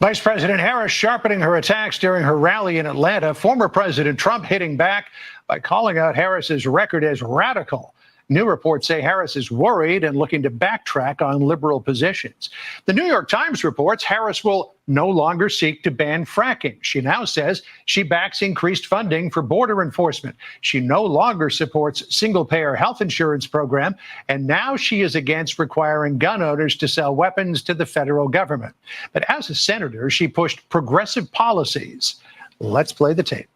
Vice President Harris sharpening her attacks during her rally in Atlanta. Former President Trump hitting back by calling out Harris's record as radical. New reports say Harris is worried and looking to backtrack on liberal positions. The New York Times reports Harris will no longer seek to ban fracking. She now says she backs increased funding for border enforcement. She no longer supports single-payer health insurance program, and now she is against requiring gun owners to sell weapons to the federal government. But as a senator, she pushed progressive policies. Let's play the tape.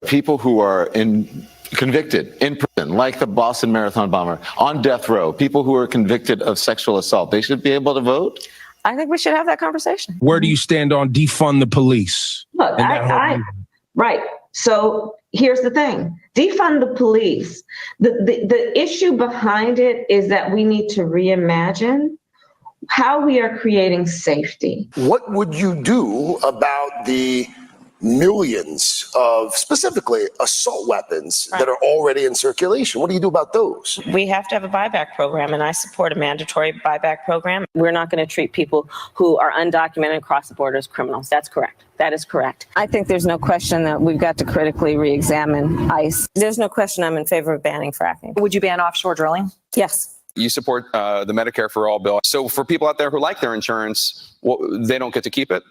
People who are convicted in prison, like the Boston Marathon bomber, on death row, people who are convicted of sexual assault, they should be able to vote? I think we should have that conversation. Where do you stand on defund the police? Look, right. So here's the thing. Defund the police. The issue behind it is that we need to reimagine how we are creating safety. What would you do about the millions of specifically assault weapons that are already in circulation? What do you do about those? We have to have a buyback program, and I support a mandatory buyback program. We're not going to treat people who are undocumented and cross the border as criminals. That's correct. That is correct. I think there's no question that we've got to critically re-examine ICE. There's no question I'm in favor of banning fracking. Would you ban offshore drilling? Yes. You support the Medicare for All bill. So for people out there who like their insurance, they don't get to keep it?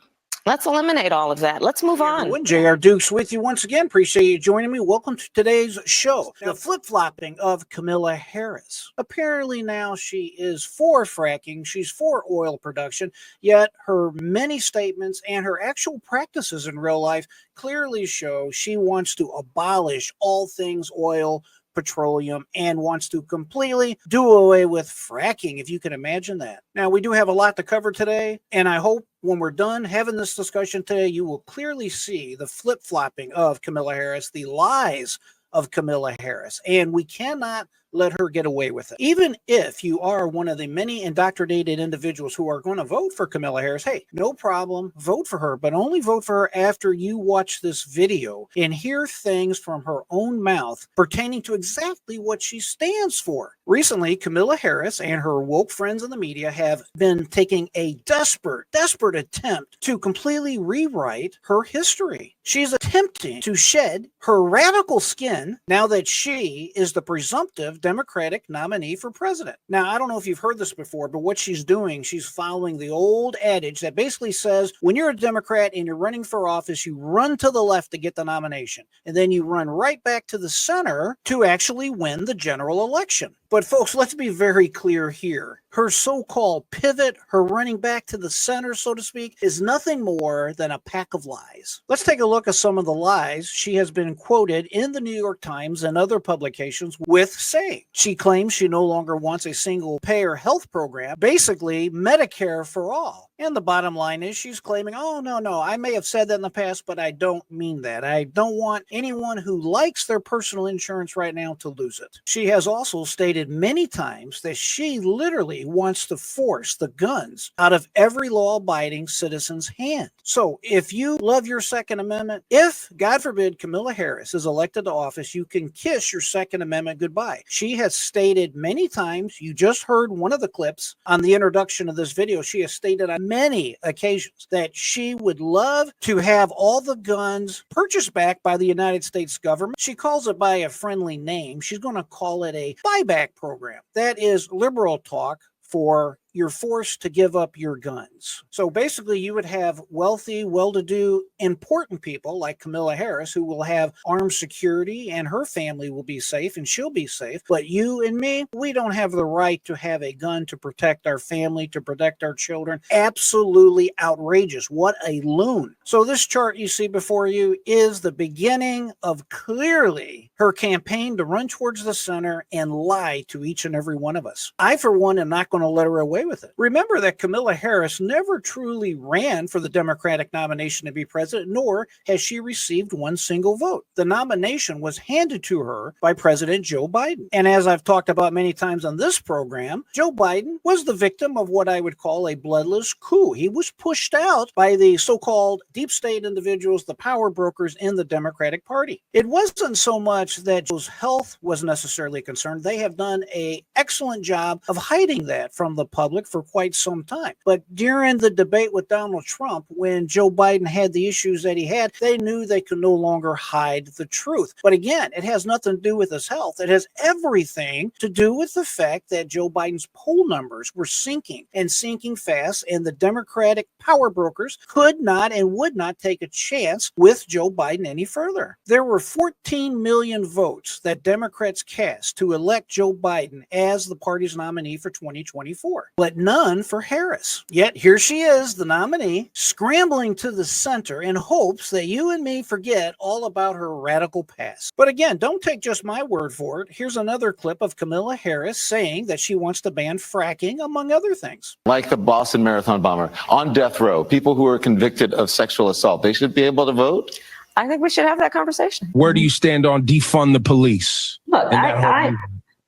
Let's eliminate all of that. Let's move on. Everyone, J.R. Dukes with you once again. Appreciate you joining me. Welcome to today's show. The flip-flopping of Kamala Harris. Apparently now she is for fracking. She's for oil production, yet her many statements and her actual practices in real life clearly show she wants to abolish all things oil, petroleum, and wants to completely do away with fracking, if you can imagine that. Now, we do have a lot to cover today, and I hope when we're done having this discussion today, you will clearly see the flip-flopping of Kamala Harris, the lies of Kamala Harris, and we cannot let her get away with it. Even if you are one of the many indoctrinated individuals who are going to vote for Kamala Harris, hey, no problem, vote for her, but only vote for her after you watch this video and hear things from her own mouth pertaining to exactly what she stands for. Recently, Kamala Harris and her woke friends in the media have been taking a desperate attempt to completely rewrite her history. She's attempting to shed her radical skin now that she is the presumptive Democratic nominee for president. Now, I don't know if you've heard this before, but what she's doing, she's following the old adage that basically says when you're a Democrat and you're running for office, you run to the left to get the nomination, and then you run right back to the center to actually win the general election. But folks, let's be very clear here. Her so-called pivot, her running back to the center, so to speak, is nothing more than a pack of lies. Let's take a look at some of the lies she has been quoted in the New York Times and other publications with saying. She claims she no longer wants a single-payer health program, basically Medicare for all. And the bottom line is she's claiming, oh, no, I may have said that in the past, but I don't mean that. I don't want anyone who likes their personal insurance right now to lose it. She has also stated many times that she literally wants to force the guns out of every law-abiding citizen's hand. So if you love your Second Amendment, if, God forbid, Kamala Harris is elected to office, you can kiss your Second Amendment goodbye. She has stated many times, you just heard one of the clips on the introduction of this video, she has stated on many occasions that she would love to have all the guns purchased back by the United States government. She calls it by a friendly name. She's going to call it a buyback program. That is liberal talk for you're forced to give up your guns. So basically you would have wealthy, well-to-do, important people like Kamala Harris who will have armed security and her family will be safe and she'll be safe. But you and me, we don't have the right to have a gun to protect our family, to protect our children. Absolutely outrageous. What a loon. So this chart you see before you is the beginning of clearly her campaign to run towards the center and lie to each and every one of us. I, for one, am not going to let her away with it. Remember that Kamala Harris never truly ran for the Democratic nomination to be president, nor has she received one single vote. The nomination was handed to her by President Joe Biden. And as I've talked about many times on this program, Joe Biden was the victim of what I would call a bloodless coup. He was pushed out by the so-called deep state individuals, the power brokers in the Democratic Party. It wasn't so much that Joe's health was necessarily concerned. They have done an excellent job of hiding that from the public public for quite some time. But during the debate with Donald Trump, when Joe Biden had the issues that he had, they knew they could no longer hide the truth. But again, it has nothing to do with his health. It has everything to do with the fact that Joe Biden's poll numbers were sinking and sinking fast, and the Democratic power brokers could not and would not take a chance with Joe Biden any further. There were 14 million votes that Democrats cast to elect Joe Biden as the party's nominee for 2024, but none for Harris. Yet here she is, the nominee, scrambling to the center in hopes that you and me forget all about her radical past. But again, don't take just my word for it. Here's another clip of Kamala Harris saying that she wants to ban fracking, among other things. Like the Boston Marathon bomber, on death row, people who are convicted of sexual assault, they should be able to vote? I think we should have that conversation. Where do you stand on defund the police? Look,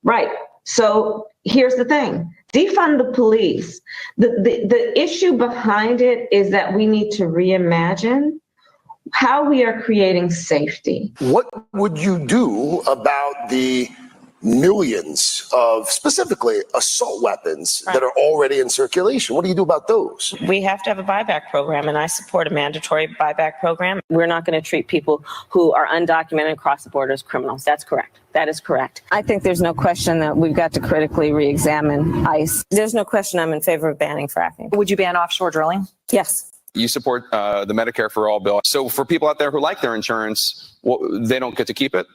right. So here's the thing. Defund the police. The issue behind it is that we need to reimagine how we are creating safety. What would you do about the millions of specifically assault weapons that are already in circulation? What do you do about those? We have to have a buyback program, and I support a mandatory buyback program. We're not going to treat people who are undocumented across the border as criminals. That's correct. That is correct. I think there's no question that we've got to critically re-examine ICE. There's no question I'm in favor of banning fracking. Would you ban offshore drilling? Yes. You support the Medicare for all bill. So for people out there who like their insurance, they don't get to keep it?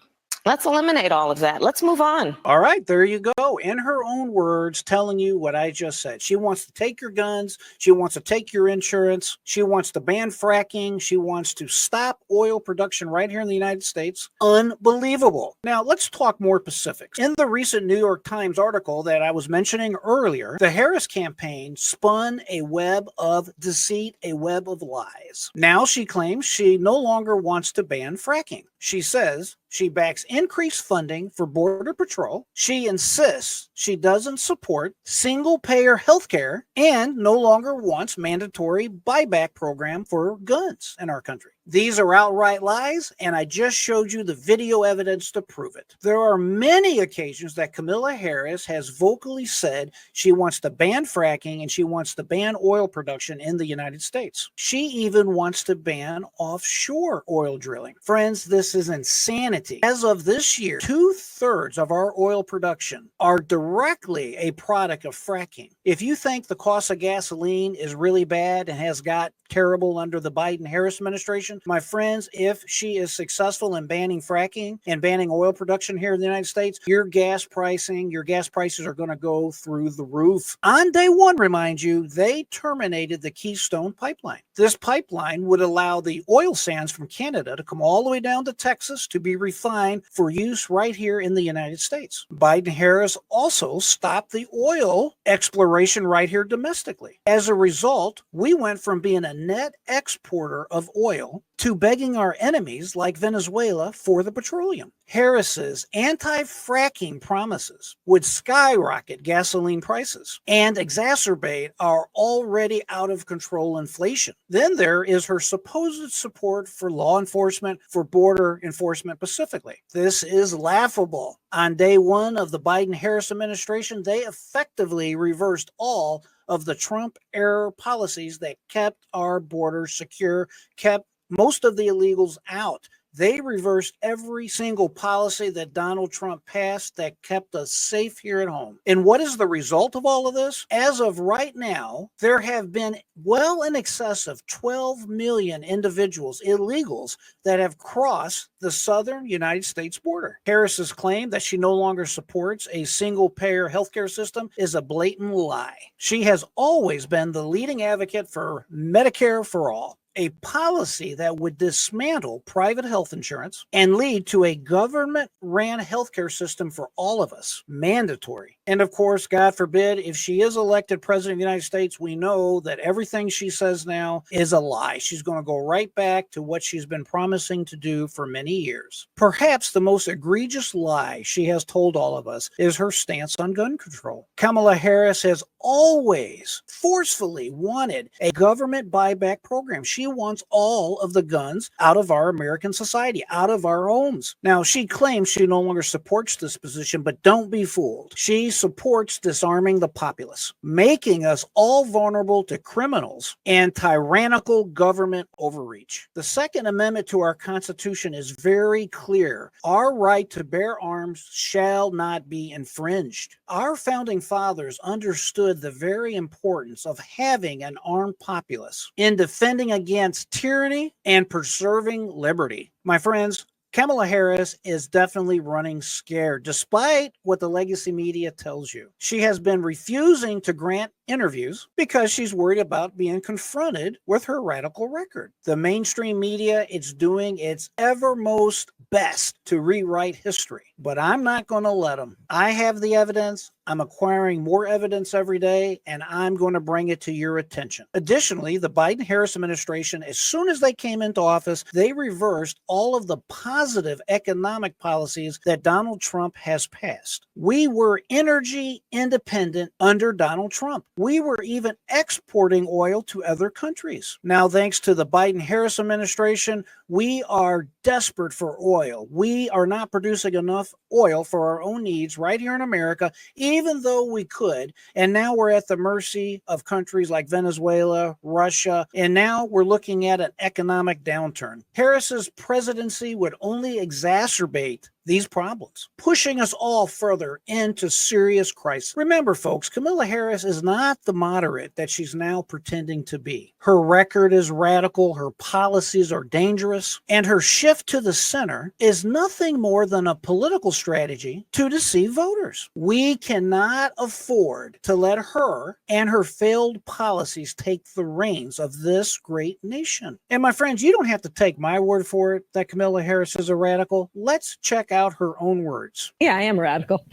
Let's eliminate all of that. Let's move on. All right, there you go. In her own words, telling you what I just said. She wants to take your guns. She wants to take your insurance. She wants to ban fracking. She wants to stop oil production right here in the United States. Unbelievable. Now, let's talk more specifics. In the recent New York Times article that I was mentioning earlier, the Harris campaign spun a web of deceit, a web of lies. Now she claims she no longer wants to ban fracking. She says she backs increased funding for Border Patrol. She insists she doesn't support single-payer health care and no longer wants mandatory buyback program for guns in our country. These are outright lies, and I just showed you the video evidence to prove it. There are many occasions that Kamala Harris has vocally said she wants to ban fracking and she wants to ban oil production in the United States. She even wants to ban offshore oil drilling. Friends, this is insanity. As of this year, 2/3 of our oil production are directly a product of fracking. If you think the cost of gasoline is really bad and has got terrible under the Biden-Harris administration, my friends, if she is successful in banning fracking and banning oil production here in the United States, your gas prices are going to go through the roof. On day one, remind you, they terminated the Keystone pipeline. This pipeline would allow the oil sands from Canada to come all the way down to Texas to be refined for use right here in the United States. Biden-Harris also stopped the oil exploration right here domestically. As a result, we went from being a net exporter of oil to begging our enemies like Venezuela for the petroleum. Harris's anti-fracking promises would skyrocket gasoline prices and exacerbate our already out of control inflation. Then there is her supposed support for law enforcement, for border enforcement specifically. This is laughable. On day one of the Biden-Harris administration, they effectively reversed all of the Trump-era policies that kept our borders secure, kept most of the illegals out. They reversed every single policy that Donald Trump passed that kept us safe here at home. And what is the result of all of this? As of right now, there have been well in excess of 12 million individuals, illegals, that have crossed the southern United States border. Harris's claim that she no longer supports a single-payer healthcare system is a blatant lie. She has always been the leading advocate for Medicare for all, a policy that would dismantle private health insurance and lead to a government-ran healthcare system for all of us, mandatory. And of course, God forbid, if she is elected president of the United States, we know that everything she says now is a lie. She's going to go right back to what she's been promising to do for many years. Perhaps the most egregious lie she has told all of us is her stance on gun control. Kamala Harris has always forcefully wanted a government buyback program. She wants all of the guns out of our American society, out of our homes. Now, she claims she no longer supports this position, but don't be fooled. She supports disarming the populace, making us all vulnerable to criminals and tyrannical government overreach. The Second Amendment to our Constitution is very clear. Our right to bear arms shall not be infringed. Our founding fathers understood the very importance of having an armed populace in defending against tyranny and preserving liberty. My friends, Kamala Harris is definitely running scared, despite what the legacy media tells you. She has been refusing to grant interviews because she's worried about being confronted with her radical record. The mainstream media is doing its evermost best to rewrite history, but I'm not going to let them. I have the evidence. I'm acquiring more evidence every day, and I'm going to bring it to your attention. Additionally, the Biden-Harris administration, as soon as they came into office, they reversed all of the positive economic policies that Donald Trump has passed. We were energy independent under Donald Trump. We were even exporting oil to other countries. Now, thanks to the Biden-Harris administration, we are desperate for oil. We are not producing enough oil for our own needs right here in America, even though we could. And now we're at the mercy of countries like Venezuela, Russia, and now we're looking at an economic downturn. Harris's presidency would only exacerbate these problems, pushing us all further into serious crisis. Remember, folks, Kamala Harris is not the moderate that she's now pretending to be. Her record is radical, her policies are dangerous, and her shift to the center is nothing more than a political strategy to deceive voters. We cannot afford to let her and her failed policies take the reins of this great nation. And my friends, you don't have to take my word for it that Kamala Harris is a radical. Let's check out her own words. Yeah, I am radical.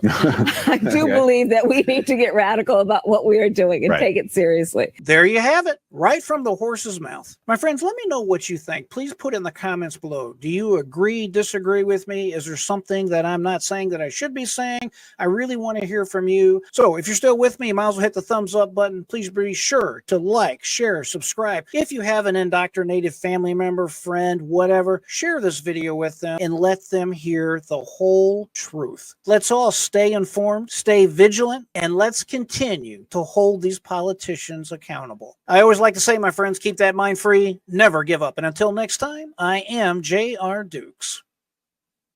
I do believe that we need to get radical about what we are doing and take it seriously. There you have it, right from the horse's mouth. My friends, let me know what you think. Please put in the comments below. Do you agree, disagree with me? Is there something that I'm not saying that I should be saying? I really want to hear from you. So if you're still with me, you might as well hit the thumbs up button. Please be sure to like, share, subscribe. If you have an indoctrinated family member, friend, whatever, share this video with them and let them hear the whole truth. Let's all stay informed, stay vigilant, and let's continue to hold these politicians accountable. I always like to say, my friends, keep that mind free, never give up. And until next time, I am J.R. Dukes.